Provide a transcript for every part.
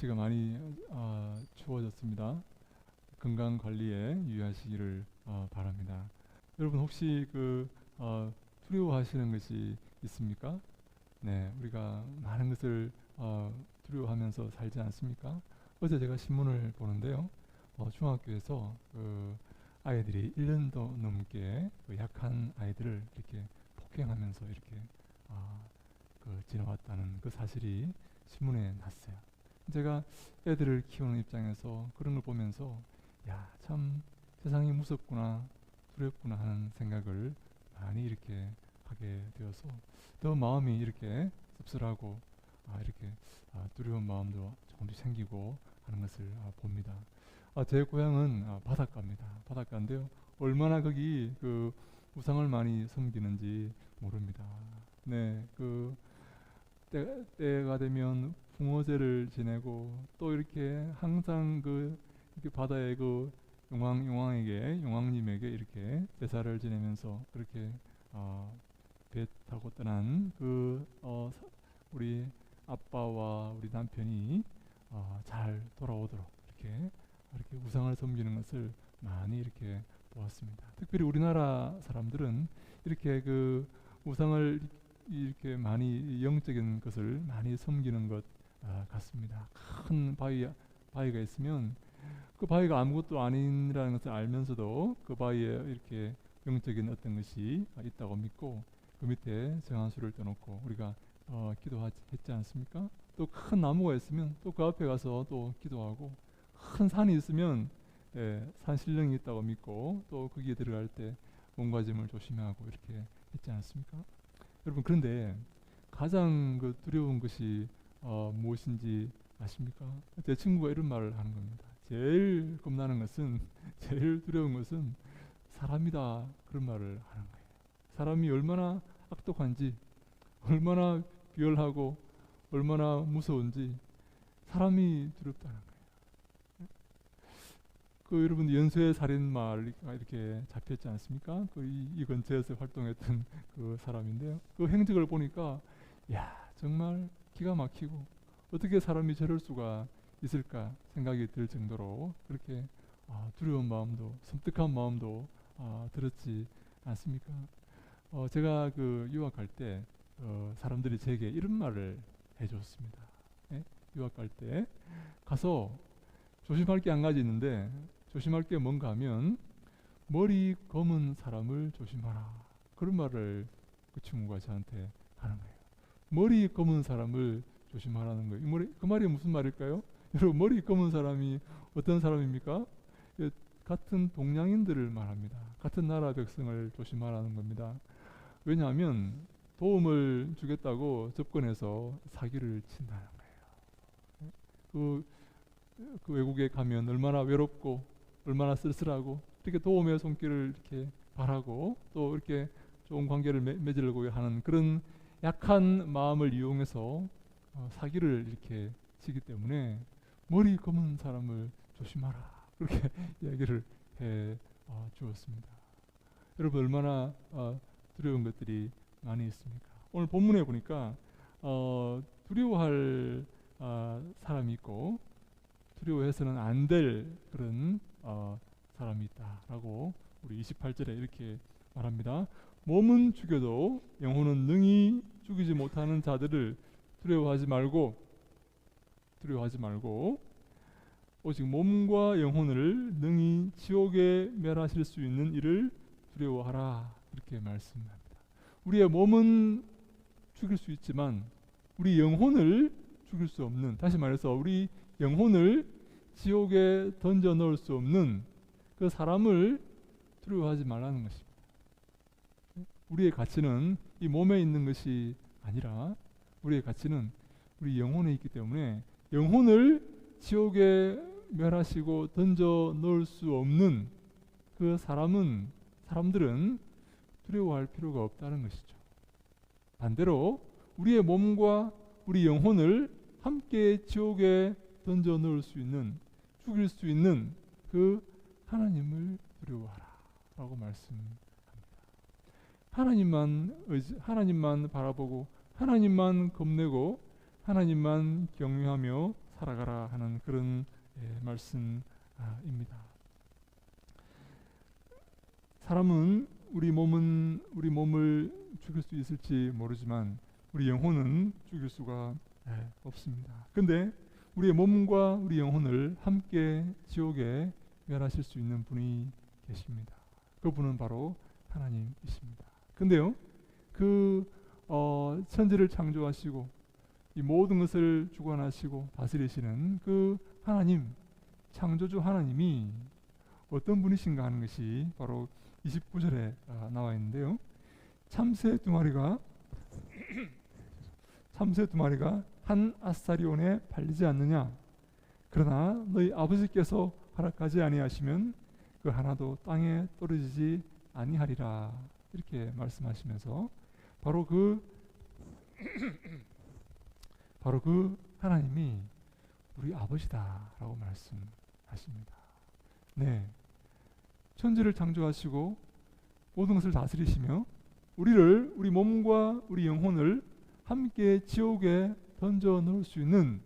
날씨가 많이 추워졌습니다. 건강 관리에 유의하시기를 바랍니다. 여러분 혹시 두려워하시는 것이 있습니까? 네, 우리가 많은 것을 두려워하면서 살지 않습니까? 어제 제가 신문을 보는데요. 중학교에서 아이들이 1년도 넘게 약한 아이들을 이렇게 폭행하면서 이렇게 지나왔다는 그 사실이 신문에 났어요. 제가 애들을 키우는 입장에서 그런 걸 보면서 야, 참 세상이 무섭구나, 두렵구나 하는 생각을 많이 이렇게 하게 되어서 더 마음이 이렇게 씁쓸하고 이렇게 두려운 마음도 조금씩 생기고 하는 것을 봅니다. 제 고향은 바닷가입니다. 바닷가인데요. 얼마나 거기 우상을 많이 섬기는지 모릅니다. 네, 때가 되면 붕어제를 지내고 또 이렇게 항상 이렇게 바다의 용왕님에게 이렇게 제사를 지내면서 그렇게 배 타고 떠난 우리 아빠와 우리 남편이 잘 돌아오도록 이렇게 우상을 섬기는 것을 많이 이렇게 보았습니다. 특별히 우리나라 사람들은 이렇게 우상을 이렇게 많이 영적인 것을 많이 섬기는 것 같습니다. 큰 바위가 있으면 그 바위가 아무것도 아니라는 것을 알면서도 그 바위에 이렇게 영적인 어떤 것이 있다고 믿고 그 밑에 정한수를 떠놓고 우리가 기도했지 않습니까? 또 큰 나무가 있으면 또 그 앞에 가서 또 기도하고 큰 산이 있으면 산신령이 있다고 믿고 또 거기에 들어갈 때 몸가짐을 조심하고 이렇게 했지 않습니까? 여러분 그런데 가장 두려운 것이 무엇인지 아십니까? 제 친구가 이런 말을 하는 겁니다. 제일 겁나는 것은 제일 두려운 것은 사람이다 그런 말을 하는 거예요. 사람이 얼마나 악독한지 얼마나 비열하고 얼마나 무서운지 사람이 두렵다는 거예요. 여러분 연쇄 살인마가 이렇게 잡혔지 않습니까? 이 근처에서 활동했던 그 사람인데요. 그 행적을 보니까 야 정말 기가 막히고 어떻게 사람이 저럴 수가 있을까 생각이 들 정도로 그렇게 두려운 마음도 섬뜩한 마음도 들었지 않습니까? 제가 유학할 때 사람들이 제게 이런 말을 해줬습니다. 예? 유학할 때 가서 조심할 게 한 가지 있는데 조심할 게 뭔가 하면 머리 검은 사람을 조심하라. 그런 말을 그 친구가 저한테 하는 거예요. 머리 검은 사람을 조심하라는 거예요. 그 말이 무슨 말일까요? 여러분 머리 검은 사람이 어떤 사람입니까? 같은 동양인들을 말합니다. 같은 나라 백성을 조심하라는 겁니다. 왜냐하면 도움을 주겠다고 접근해서 사기를 친다는 거예요. 그 외국에 가면 얼마나 외롭고 얼마나 쓸쓸하고 이렇게 도움의 손길을 이렇게 바라고 또 이렇게 좋은 관계를 맺으려고 하는 그런 약한 마음을 이용해서 사기를 이렇게 치기 때문에 머리 검은 사람을 조심하라 그렇게 이야기를 해 주었습니다. 여러분 얼마나 두려운 것들이 많이 있습니까? 오늘 본문에 보니까 두려워할 사람이 있고 두려워해서는 안 될 그런 사람이 있다라고 우리 28절에 이렇게 말합니다. 몸은 죽여도 영혼은 능히 죽이지 못하는 자들을 두려워하지 말고 오직 몸과 영혼을 능히 지옥에 멸하실 수 있는 이를 두려워하라 이렇게 말씀합니다. 우리의 몸은 죽일 수 있지만 우리 영혼을 죽일 수 없는, 다시 말해서 우리 영혼을 지옥에 던져 넣을 수 없는 그 사람을 두려워하지 말라는 것입니다. 우리의 가치는 이 몸에 있는 것이 아니라 우리의 가치는 우리 영혼에 있기 때문에 영혼을 지옥에 멸하시고 던져 넣을 수 없는 그 사람들은 두려워할 필요가 없다는 것이죠. 반대로 우리의 몸과 우리 영혼을 함께 지옥에 던져 넣을 수 있는, 죽일 수 있는 그 하나님을 두려워하라 라고 말씀합니다. 하나님만 바라보고 하나님만 겁내고 하나님만 경외하며 살아가라 하는 그런 말씀입니다. 사람은 우리 몸을 죽일 수 있을지 모르지만 우리 영혼은 죽일 수가 없습니다. 근데 우리의 몸과 우리 영혼을 함께 지옥에 멸하실 수 있는 분이 계십니다. 그분은 바로 하나님이십니다. 근데요, 천지를 창조하시고 이 모든 것을 주관하시고 다스리시는 그 하나님, 창조주 하나님이 어떤 분이신가 하는 것이 바로 29절에 나와 있는데요. 참새 두 마리가 한 아사리온에 팔리지 않느냐? 그러나 너희 아버지께서 허락하지 아니하시면 그 하나도 땅에 떨어지지 아니하리라. 이렇게 말씀하시면서 바로 그 하나님이 우리 아버지다라고 말씀하십니다. 네, 천지를 창조하시고 모든 것을 다스리시며 우리 몸과 우리 영혼을 함께 지옥에 던져 넣을 수 있는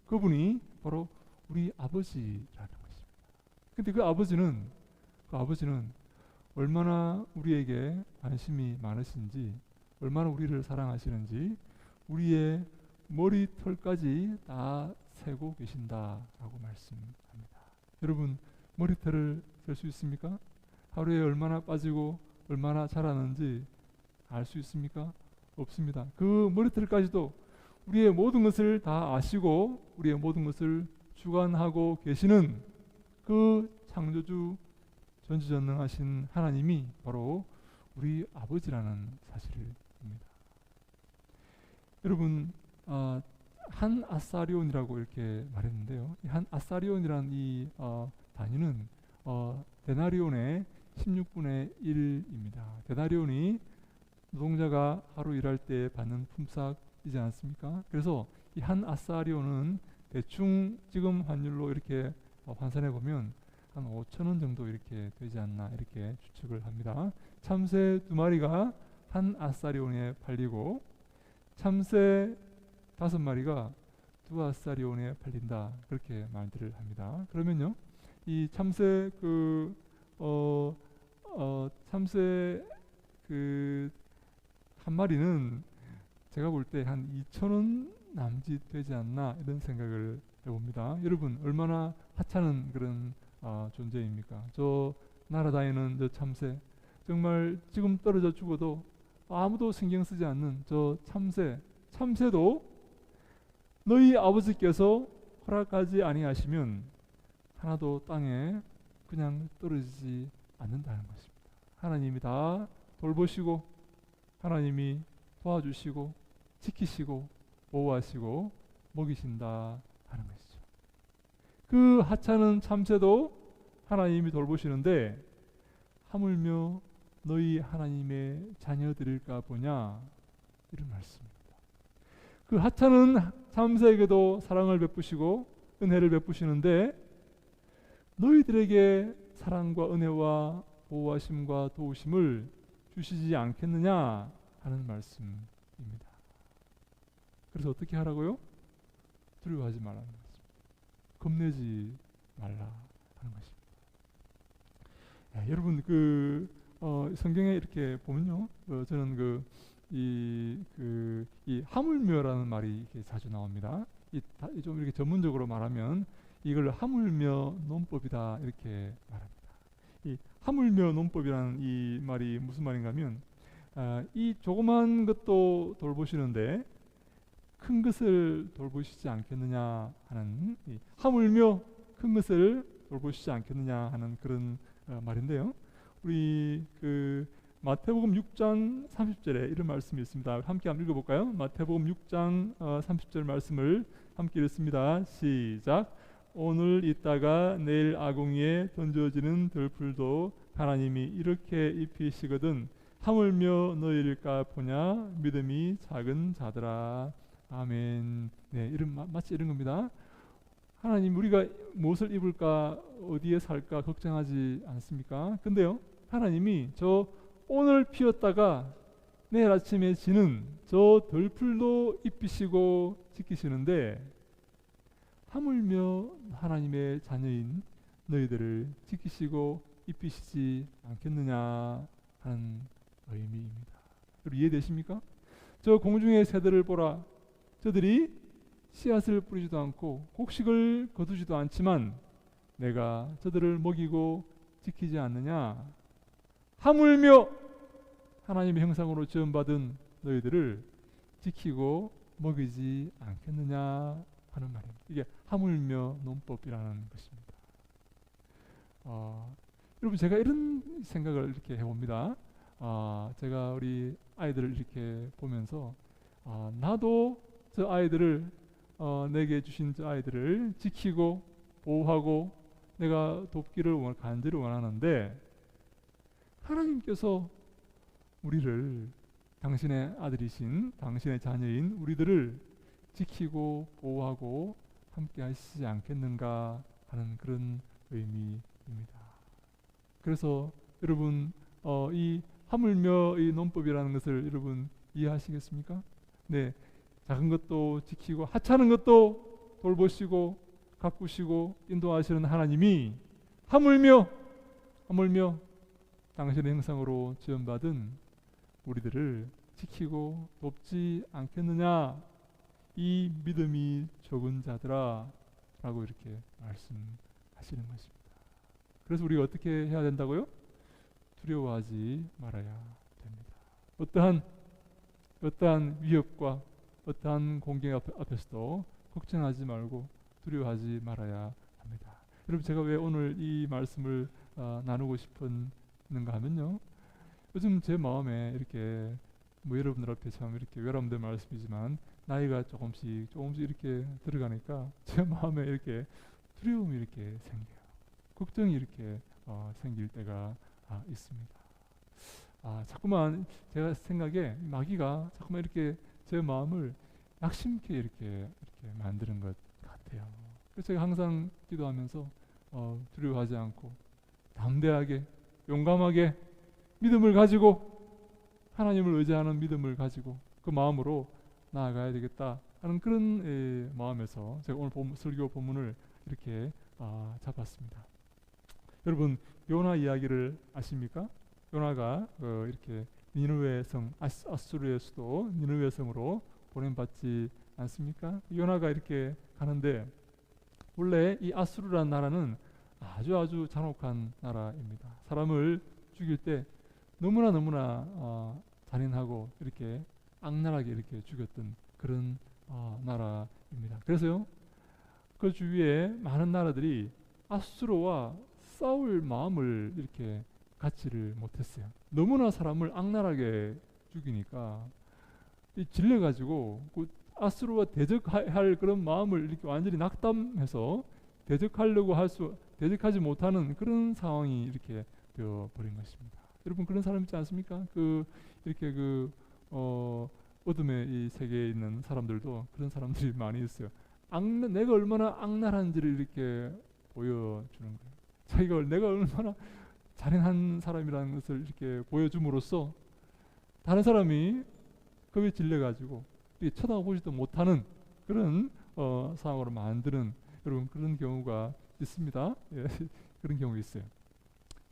그분이 바로 우리 아버지라는 것입니다. 근데 그 아버지는 얼마나 우리에게 관심이 많으신지, 얼마나 우리를 사랑하시는지 우리의 머리털까지 다 세고 계신다라고 말씀합니다. 여러분, 머리털을 셀 수 있습니까? 하루에 얼마나 빠지고 얼마나 자라는지 알 수 있습니까? 없습니다. 그 머리털까지도 우리의 모든 것을 다 아시고 우리의 모든 것을 주관하고 계시는 그 창조주 전지전능하신 하나님이 바로 우리 아버지라는 사실입니다. 여러분, 한 아사리온이라고 이렇게 말했는데요. 한 아사리온이라는 이 단위는 데나리온의 16분의 1입니다. 데나리온이 노동자가 하루 일할 때 받는 품삯이지 않습니까? 그래서 이 한 아사리온은 대충 지금 환율로 이렇게 환산해 보면 한 5,000원 정도 이렇게 되지 않나 이렇게 추측을 합니다. 참새 두 마리가 한 아사리온에 팔리고 참새 5마리가 두 아사리온에 팔린다, 그렇게 말들을 합니다. 그러면요, 이 참새 참새 한 마리는 제가 볼 때 한 2,000원 남짓 되지 않나 이런 생각을 해봅니다. 여러분, 얼마나 하찮은 그런 존재입니까? 저 날아다니는 저 참새, 정말 지금 떨어져 죽어도 아무도 신경 쓰지 않는 저 참새도 너희 아버지께서 허락하지 아니하시면 하나도 땅에 그냥 떨어지지 않는다는 것입니다. 하나님이 다 돌보시고 하나님이 도와주시고 지키시고 보호하시고 먹이신다 하는 것이죠. 그 하찮은 참새도 하나님이 돌보시는데 하물며 너희 하나님의 자녀들일까 보냐, 이런 말씀입니다. 그 하찮은 참새에게도 사랑을 베푸시고 은혜를 베푸시는데 너희들에게 사랑과 은혜와 보호하심과 도우심을 주시지 않겠느냐 하는 말씀입니다. 그래서 어떻게 하라고요? 두려워하지 말라는 것입니다. 겁내지 말라 하는 것입니다. 여러분, 성경에 이렇게 보면요, 저는 이 하물며라는 말이 이렇게 자주 나옵니다. 좀 이렇게 전문적으로 말하면 이걸 하물며 논법이다 이렇게 말합니다. 이 하물며 논법이라는 이 말이 무슨 말인가하면 이 조그만 것도 돌보시는데 큰 것을 돌보시지 않겠느냐 하는, 하물며 큰 것을 돌보시지 않겠느냐 하는 그런 말인데요. 우리 마태복음 6장 30절에 이런 말씀이 있습니다. 함께 한번 읽어볼까요? 마태복음 6장 30절 말씀을 함께 읽습니다. 시작. 오늘 있다가 내일 아궁이에 던져지는 들풀도 하나님이 이렇게 입히시거든 하물며 너희일까 보냐, 믿음이 작은 자들아. 아멘. 네, 마치 이런 겁니다. 하나님, 우리가 무엇을 입을까, 어디에 살까 걱정하지 않습니까? 근데요, 하나님이 저 오늘 피었다가 내일 아침에 지는 저 들풀도 입히시고 지키시는데 하물며 하나님의 자녀인 너희들을 지키시고 입히시지 않겠느냐 하는 의미입니다. 여러분 이해되십니까? 저 공중의 새들을 보라. 저들이 씨앗을 뿌리지도 않고 곡식을 거두지도 않지만 내가 저들을 먹이고 지키지 않느냐. 하물며 하나님의 형상으로 지음받은 너희들을 지키고 먹이지 않겠느냐 하는 말입니다. 이게 하물며 논법이라는 것입니다. 여러분 제가 이런 생각을 이렇게 해봅니다. 제가 우리 아이들을 이렇게 보면서 나도 저 아이들을 내게 주신 저 아이들을 지키고 보호하고 내가 돕기를 간절히 원하는데 하나님께서 우리를 당신의 아들이신 당신의 자녀인 우리들을 지키고 보호하고 함께 하시지 않겠는가 하는 그런 의미입니다. 그래서 여러분 이 하물며 이 논법이라는 것을 여러분 이해하시겠습니까? 네, 작은 것도 지키고 하찮은 것도 돌보시고 가꾸시고 인도하시는 하나님이 하물며 당신의 형상으로 지음받은 우리들을 지키고 돕지 않겠느냐 이 믿음이 적은 자들아 라고 이렇게 말씀하시는 것입니다. 그래서 우리가 어떻게 해야 된다고요? 두려워하지 말아야 됩니다. 어떠한 위협과 어떠한 공격 앞에서도 걱정하지 말고 두려워하지 말아야 합니다. 여러분 제가 왜 오늘 이 말씀을 나누고 싶었는가 하면요. 요즘 제 마음에 이렇게 뭐 여러분들 앞에 참 이렇게 외람된 말씀이지만 나이가 조금씩 이렇게 들어가니까 제 마음에 이렇게 두려움이 이렇게 생겨요. 걱정이 이렇게 생길 때가 있습니다. 자꾸만 제가 생각에 마귀가 자꾸만 이렇게 제 마음을 낙심케 이렇게 만드는 것 같아요. 그래서 제가 항상 기도하면서 두려워하지 않고 담대하게 용감하게 믿음을 가지고 하나님을 의지하는 믿음을 가지고 그 마음으로 나아가야 되겠다 하는 그런 마음에서 제가 오늘 설교 본문을 이렇게 잡았습니다. 여러분 요나 이야기를 아십니까? 요나가 이렇게 니느웨 성 아수르의 수도 니느웨 성으로 보냄받지 않습니까? 요나가 이렇게 가는데 원래 이 아수르라는 나라는 아주 잔혹한 나라입니다. 사람을 죽일 때 너무나 잔인하고 이렇게 악랄하게 이렇게 죽였던 그런 나라입니다. 그래서요 그 주위에 많은 나라들이 아수르와 싸울 마음을 이렇게 갖지를 못했어요. 너무나 사람을 악랄하게 죽이니까 질려가지고 그 아수르와 대적할 그런 마음을 이렇게 완전히 낙담해서 대적하지 못하는 그런 상황이 이렇게 되어 버린 것입니다. 여러분 그런 사람 있지 않습니까? 이렇게 어둠의 이 세계에 있는 사람들도 그런 사람들이 많이 있어요. 내가 얼마나 악랄한지를 이렇게 보여주는 거예요. 내가 얼마나 잔인한 사람이라는 것을 이렇게 보여줌으로써 다른 사람이 거기에 질려가지고 쳐다보지도 못하는 그런 상황으로 만드는 여러분 그런 경우가 있습니다. 예, 그런 경우 있어요.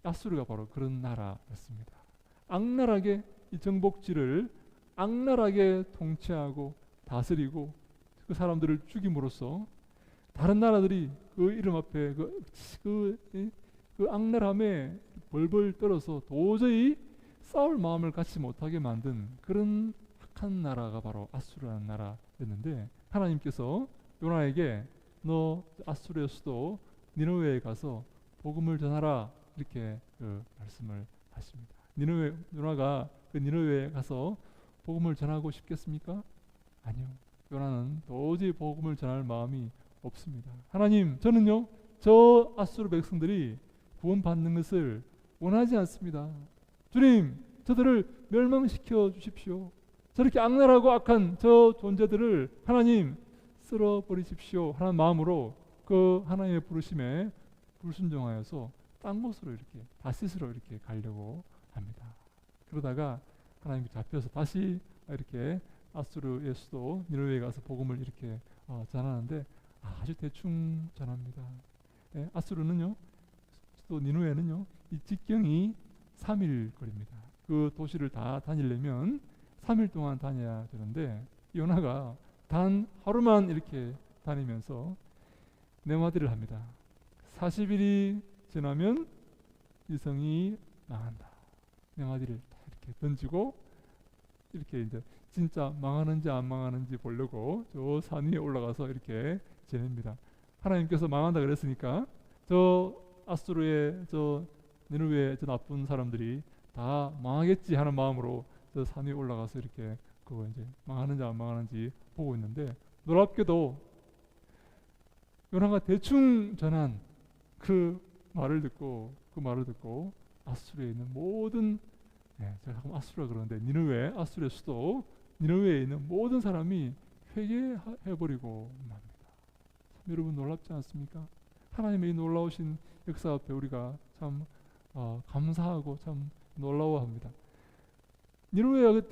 아수르가 바로 그런 나라였습니다. 악랄하게 이 정복지를 악랄하게 통치하고 다스리고 그 사람들을 죽임으로써 다른 나라들이 그 이름 앞에 그 악랄함에 벌벌 떨어서 도저히 싸울 마음을 갖지 못하게 만든 그런 악한 나라가 바로 아수르라는 나라였는데 하나님께서 요나에게 너 아수르의 수도 니느웨에 가서 복음을 전하라 이렇게 말씀을 하십니다. 요나가 그 니느웨에 가서 복음을 전하고 싶겠습니까? 아니요. 요나는 도저히 복음을 전할 마음이 없습니다. 하나님, 저는요 저 아수르 백성들이 구원받는 것을 원하지 않습니다. 주님, 저들을 멸망시켜 주십시오. 저렇게 악랄하고 악한 저 존재들을 하나님 쓸어버리십시오 하는 마음으로 그 하나님의 부르심에 불순종하여서 딴 곳으로 이렇게 다시스로 이렇게 가려고 합니다. 그러다가 하나님께 잡혀서 다시 이렇게 아수르의 수도 니느웨에 가서 복음을 이렇게 전하는데 아주 대충 전합니다. 예, 아수르는요, 또 니누에는요, 이 직경이 3일 거리입니다. 그 도시를 다 다니려면 3일 동안 다녀야 되는데 요나가 단 하루만 이렇게 다니면서 네 마디를 합니다. 40일이 지나면 이 성이 망한다. 네 마디를 다 이렇게 던지고 이렇게 이제 진짜 망하는지 안 망하는지 보려고 저 산 위에 올라가서 이렇게 지냅니다. 하나님께서 망한다 그랬으니까 저 아수르의 저 니느웨의 저 나쁜 사람들이 다 망하겠지 하는 마음으로 저 산 위에 올라가서 이렇게 그거 이제 망하는지 안 망하는지 보고 있는데 놀랍게도 요나가 대충 전한 그 말을 듣고 아수르에 있는 모든 제가 가끔 아수르라 그러는데 니느웨 아수르의 수도 니느웨에 있는 모든 사람이 회개해버리고 맙니다. 참 여러분 놀랍지 않습니까? 하나님의 이 놀라우신 역사 앞에 우리가 참 감사하고 참 놀라워합니다. 니느웨가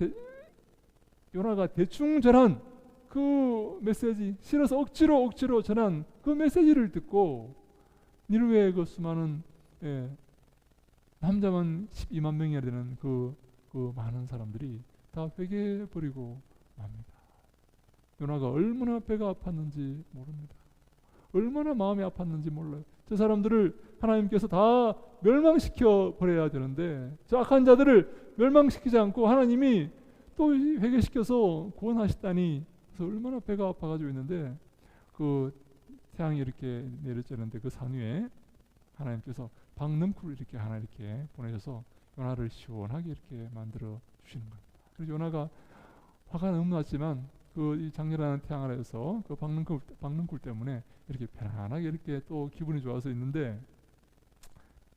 요나가 대충 전한 그 메시지, 실어서 억지로 전한 그 메시지를 듣고 니느웨의 그 수많은 남자만 12만 명이나 되는 그 많은 사람들이 다 회개해버리고 맙니다. 요나가 얼마나 배가 아팠는지 모릅니다. 얼마나 마음이 아팠는지 몰라요. 저 사람들을 하나님께서 다 멸망시켜 버려야 되는데 저 악한 자들을 멸망시키지 않고 하나님이 또 회개시켜서 구원하시다니, 그래서 얼마나 배가 아파가지고 있는데 그 태양이 이렇게 내려지는데 그 산 위에 하나님께서 박능쿨을 이렇게 하나 이렇게 보내셔서 요나를 시원하게 이렇게 만들어 주시는 겁니다. 그래서 요나가 화가 너무 났지만 그 이 장렬하는 태양 아래에서 그 박능쿨 때문에 이렇게 편안하게 이렇게 또 기분이 좋아서 있는데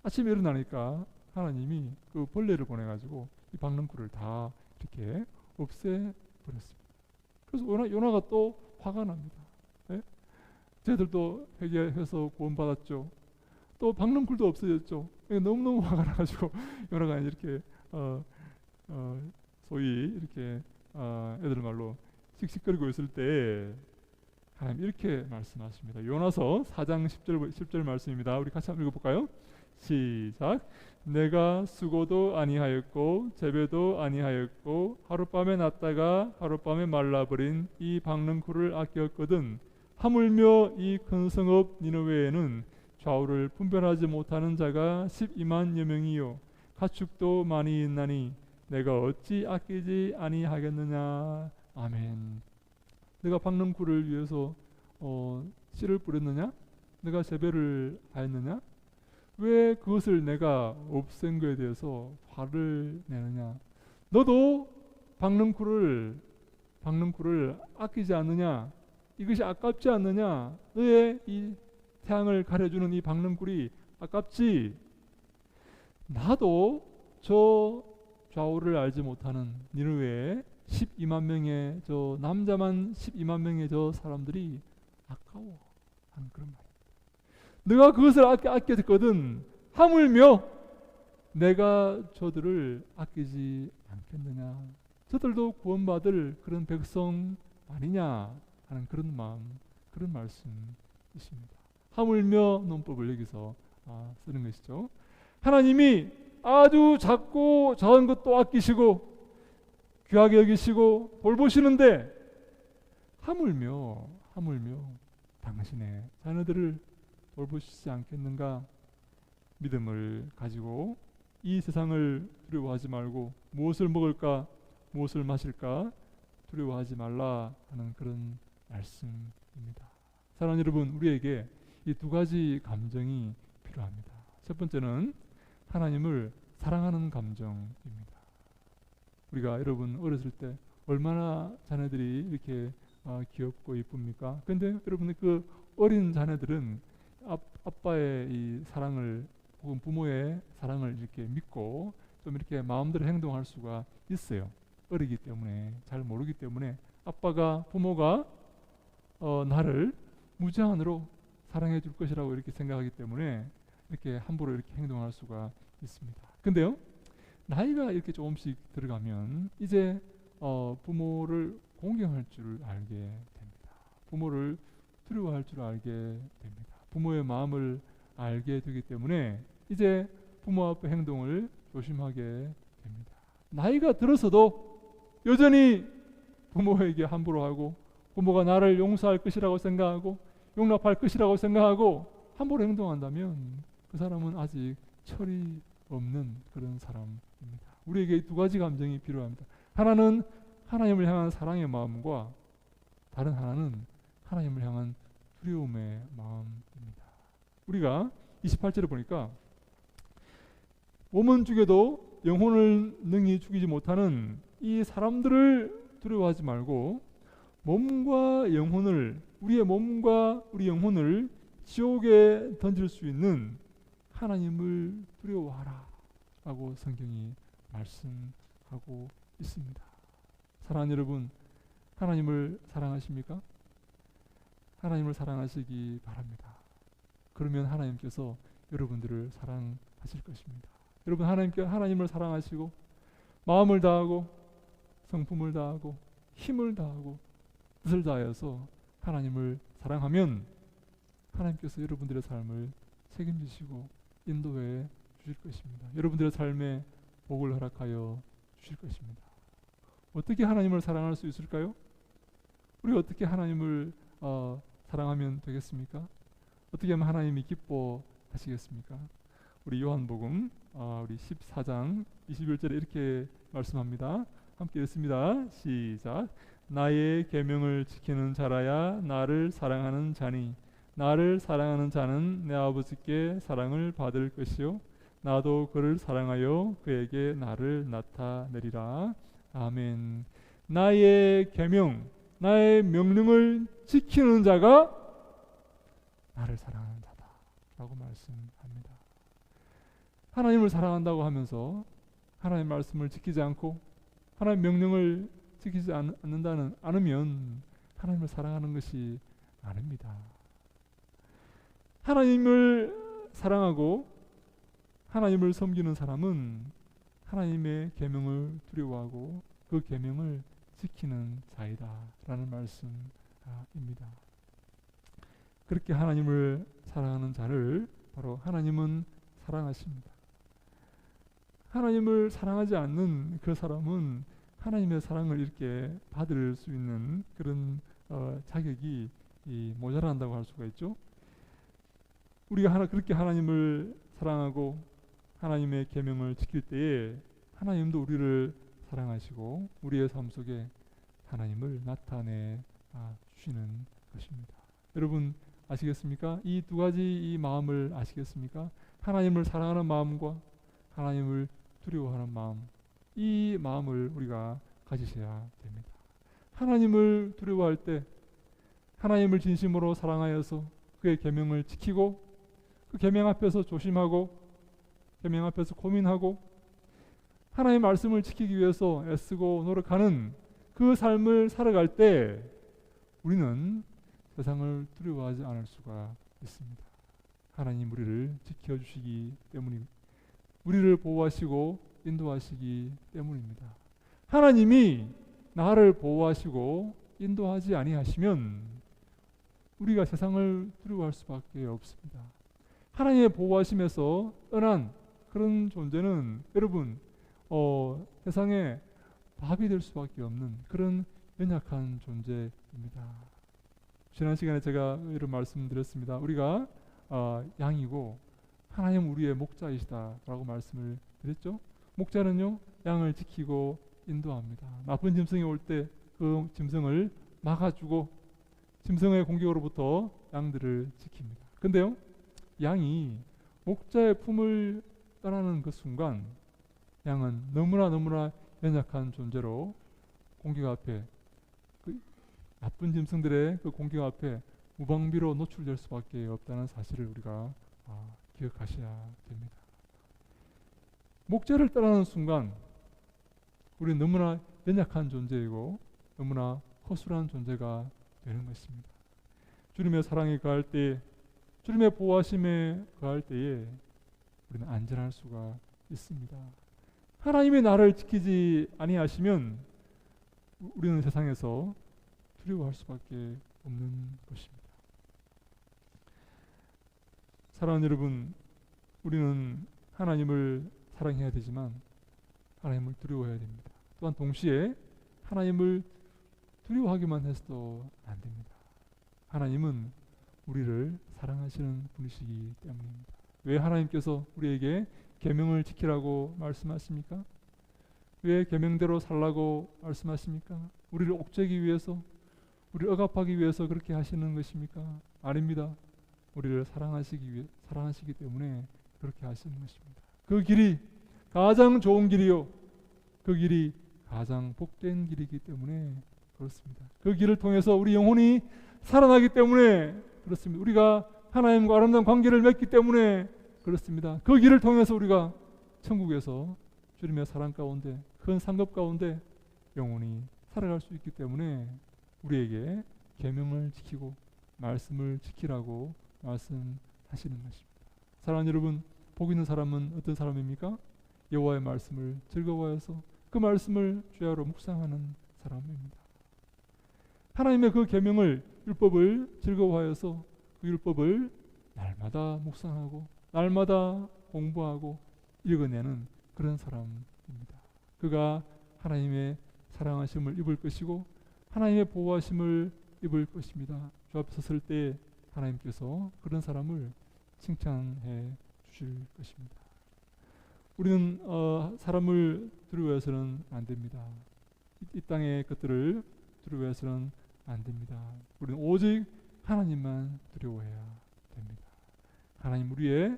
아침에 일어나니까 하나님이 그 벌레를 보내가지고 이 박능쿨을 다 이렇게 없애버렸습니다. 그래서 요나가 또 화가 납니다. 예? 쟤들도 회개해서 구원받았죠. 또 박능쿨도 없어졌죠. 너무너무 화가 나가지고 요나가 이렇게 소위 이렇게 애들 말로 씩씩거리고 있을 때 하나님 이렇게 말씀하십니다. 요나서 4장 10절 말씀입니다. 우리 같이 한번 읽어볼까요? 시작. 내가 수고도 아니하였고 재배도 아니하였고 하룻밤에 났다가 하룻밤에 말라버린 이 박능쿨을 아꼈거든 하물며 이 큰 성읍 니느웨에는 좌우를 분별하지 못하는 자가 12만여 명이요 가축도 많이 있나니 내가 어찌 아끼지 아니하겠느냐. 아멘. 내가 박능쿨을 위해서 씨를 뿌렸느냐? 내가 재배를 하였느냐? 왜 그것을 내가 없앤 것에 대해서 화를 내느냐? 너도 박능쿨을 아끼지 않느냐? 이것이 아깝지 않느냐? 너의 이 태양을 가려주는 이 박능쿨이 아깝지? 나도 저 좌우를 알지 못하는 니느웨의 12만 명의 저 남자만 12만 명의 저 사람들이 아까워 하는 그런 말. 내가 그것을 아꼈거든 하물며 내가 저들을 아끼지 않겠느냐. 저들도 구원받을 그런 백성 아니냐 하는 그런 마음, 그런 말씀이십니다. 하물며 논법을 여기서 쓰는 것이죠. 하나님이 아주 작고 작은 것도 아끼시고 귀하게 여기시고 돌보시는데 하물며 당신의 자녀들을 돌보시지 않겠는가. 믿음을 가지고 이 세상을 두려워하지 말고 무엇을 먹을까 무엇을 마실까 두려워하지 말라 하는 그런 말씀입니다. 사랑하는 여러분, 우리에게 이 두 가지 감정이 필요합니다. 첫 번째는 하나님을 사랑하는 감정입니다. 우리가 여러분 어렸을 때 얼마나 자녀들이 이렇게 귀엽고 이쁩니까? 근데 여러분 그 어린 자녀들은 아빠의 이 사랑을 혹은 부모의 사랑을 이렇게 믿고 좀 이렇게 마음대로 행동할 수가 있어요. 어리기 때문에 잘 모르기 때문에 부모가 나를 무제한으로 사랑해 줄 것이라고 이렇게 생각하기 때문에 이렇게 함부로 이렇게 행동할 수가 있습니다. 근데요, 나이가 이렇게 조금씩 들어가면 이제 부모를 공경할 줄 알게 됩니다. 부모를 두려워할 줄 알게 됩니다. 부모의 마음을 알게 되기 때문에 이제 부모 앞의 행동을 조심하게 됩니다. 나이가 들어서도 여전히 부모에게 함부로 하고 부모가 나를 용서할 것이라고 생각하고 용납할 것이라고 생각하고 함부로 행동한다면 그 사람은 아직 철이 없는 그런 사람입니다. 우리에게 두 가지 감정이 필요합니다. 하나는 하나님을 향한 사랑의 마음과 다른 하나는 하나님을 향한 두려움의 마음입니다. 우리가 28절에 보니까 몸은 죽여도 영혼을 능히 죽이지 못하는 이 사람들을 두려워하지 말고 몸과 영혼을 우리의 몸과 우리 영혼을 지옥에 던질 수 있는 하나님을 두려워하라 라고 성경이 말씀하고 있습니다. 사랑하는 여러분, 하나님을 사랑하십니까? 하나님을 사랑하시기 바랍니다. 그러면 하나님께서 여러분들을 사랑하실 것입니다. 여러분 하나님을 사랑하시고 마음을 다하고 성품을 다하고 힘을 다하고 뜻을 다하여서 하나님을 사랑하면 하나님께서 여러분들의 삶을 책임지시고 인도해 주실 것입니다. 여러분들의 삶에 복을 허락하여 주실 것입니다. 어떻게 하나님을 사랑할 수 있을까요? 우리가 어떻게 하나님을 사랑하면 되겠습니까? 어떻게 하면 하나님이 기뻐하시겠습니까? 우리 요한복음 우리 14장 21절에 이렇게 말씀합니다. 함께 읽습니다. 시작. 나의 계명을 지키는 자라야 나를 사랑하는 자니 나를 사랑하는 자는 내 아버지께 사랑을 받을 것이요 나도 그를 사랑하여 그에게 나를 나타내리라. 아멘. 나의 계명, 나의 명령을 지키는 자가 나를 사랑하는 자다 라고 말씀합니다. 하나님을 사랑한다고 하면서 하나님의 말씀을 지키지 않고 하나님의 명령을 지키지 않으면 하나님을 사랑하는 것이 아닙니다. 하나님을 사랑하고 하나님을 섬기는 사람은 하나님의 계명을 두려워하고 그 계명을 지키는 자이다 라는 말씀입니다. 그렇게 하나님을 사랑하는 자를 바로 하나님은 사랑하십니다. 하나님을 사랑하지 않는 그 사람은 하나님의 사랑을 이렇게 받을 수 있는 그런 자격이 모자란다고 할 수가 있죠. 우리가 그렇게 하나님을 사랑하고 하나님의 계명을 지킬 때에 하나님도 우리를 사랑하시고 우리의 삶 속에 하나님을 나타내 주시는 것입니다. 여러분 아시겠습니까? 이 두 가지 이 마음을 아시겠습니까? 하나님을 사랑하는 마음과 하나님을 두려워하는 마음, 이 마음을 우리가 가지셔야 됩니다. 하나님을 두려워할 때 하나님을 진심으로 사랑하여서 그의 계명을 지키고 그 계명 앞에서 조심하고 계명 앞에서 고민하고 하나님의 말씀을 지키기 위해서 애쓰고 노력하는 그 삶을 살아갈 때 우리는 세상을 두려워하지 않을 수가 있습니다. 하나님 우리를 지켜주시기 때문입니다. 우리를 보호하시고 인도하시기 때문입니다. 하나님이 나를 보호하시고 인도하지 아니하시면 우리가 세상을 두려워할 수밖에 없습니다. 하나님의 보호하심에서 떠난 그런 존재는 여러분 세상에 밥이 될 수밖에 없는 그런 연약한 존재입니다. 지난 시간에 제가 이런 말씀드렸습니다. 우리가 양이고 하나님 우리의 목자이시다라고 말씀을 드렸죠. 목자는요 양을 지키고 인도합니다. 나쁜 짐승이 올 때 그 짐승을 막아주고 짐승의 공격으로부터 양들을 지킵니다. 근데요 양이 목자의 품을 떠나는 그 순간 양은 너무나 연약한 존재로 공격 앞에 그 나쁜 짐승들의 그 공격 앞에 무방비로 노출될 수밖에 없다는 사실을 우리가 기억하셔야 됩니다. 목자를 떠나는 순간 우리는 너무나 연약한 존재이고 너무나 허술한 존재가 되는 것입니다. 주님의 사랑에 가할 때 주님의 보호하심에 가할 때에 우리는 안전할 수가 있습니다. 하나님이 나를 지키지 아니하시면 우리는 세상에서 두려워할 수밖에 없는 것입니다. 사랑하는 여러분, 우리는 하나님을 사랑해야 되지만 하나님을 두려워해야 됩니다. 또한 동시에 하나님을 두려워하기만 해서도 안 됩니다. 하나님은 우리를 사랑하시는 분이시기 때문입니다. 왜 하나님께서 우리에게 계명을 지키라고 말씀하십니까? 왜 계명대로 살라고 말씀하십니까? 우리를 옥죄기 위해서, 우리를 억압하기 위해서 그렇게 하시는 것입니까? 아닙니다. 우리를 사랑하시기 때문에 그렇게 하시는 것입니다. 그 길이 가장 좋은 길이요, 그 길이 가장 복된 길이기 때문에 그렇습니다. 그 길을 통해서 우리 영혼이 살아나기 때문에 그렇습니다. 우리가 하나님과 아름다운 관계를 맺기 때문에 그렇습니다. 그 길을 통해서 우리가 천국에서 주님의 사랑 가운데, 큰 상급 가운데 영원히 살아갈 수 있기 때문에 우리에게 계명을 지키고 말씀을 지키라고 말씀하시는 것입니다. 사랑하는 여러분, 복 있는 사람은 어떤 사람입니까? 여호와의 말씀을 즐거워해서 그 말씀을 주야로 묵상하는 사람입니다. 하나님의 그 계명을, 율법을 즐거워하여서 그 율법을 날마다 묵상하고 날마다 공부하고 읽어내는 그런 사람입니다. 그가 하나님의 사랑하심을 입을 것이고 하나님의 보호하심을 입을 것입니다. 주 앞에 섰을 때 하나님께서 그런 사람을 칭찬해 주실 것입니다. 우리는 사람을 두려워해서는 안 됩니다. 이 땅의 것들을 두려워해서는 안 됩니다. 우리는 오직 하나님만 두려워해야 됩니다. 하나님 우리의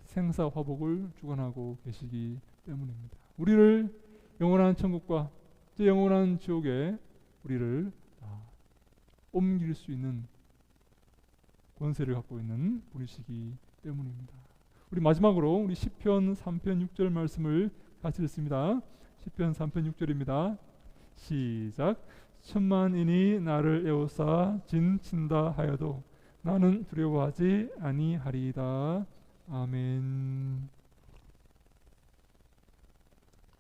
생사 화복을 주관하고 계시기 때문입니다. 우리를 영원한 천국과 영원한 지옥에 우리를 옮길 수 있는 권세를 갖고 있는 분이시기 때문입니다. 우리 마지막으로 우리 시편 3편 6절 말씀을 같이 읽습니다. 시편 3편 6절입니다. 시작. 천만인이 나를 에워싸 진친다 하여도 나는 두려워하지 아니하리이다. 아멘.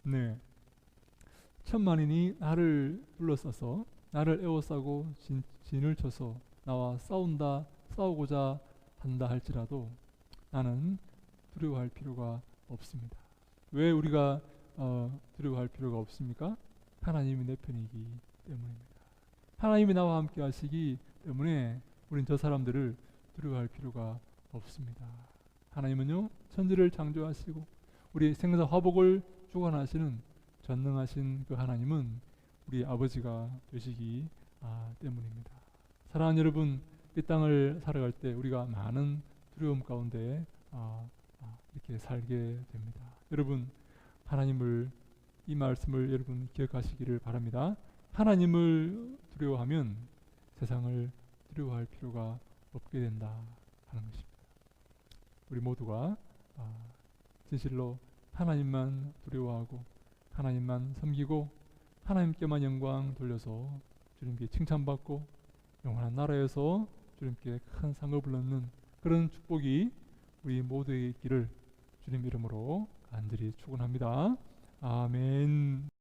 네, 천만인이 나를 둘러싸서 나를 에워싸고 진을 쳐서 나와 싸우고자 한다 할지라도 나는 두려워할 필요가 없습니다. 왜 우리가 두려워할 필요가 없습니까? 하나님이 내 편이기 때문입니다. 하나님이 나와 함께 하시기 때문에 우린 저 사람들을 두려워할 필요가 없습니다. 하나님은요, 천지를 창조하시고 우리 생사 화복을 주관하시는 전능하신 그 하나님은 우리 아버지가 되시기 때문입니다. 사랑하는 여러분, 이 땅을 살아갈 때 우리가 많은 두려움 가운데 이렇게 살게 됩니다. 여러분, 하나님을, 이 말씀을 여러분 기억하시기를 바랍니다. 하나님을 두려워하면 세상을 두려워할 필요가 없게 된다 하는 것입니다. 우리 모두가 진실로 하나님만 두려워하고 하나님만 섬기고 하나님께만 영광 돌려서 주님께 칭찬받고 영원한 나라에서 주님께 큰 상급을 얻는 그런 축복이 우리 모두에게 있기를 주님 이름으로 간절히 축원합니다. 아멘.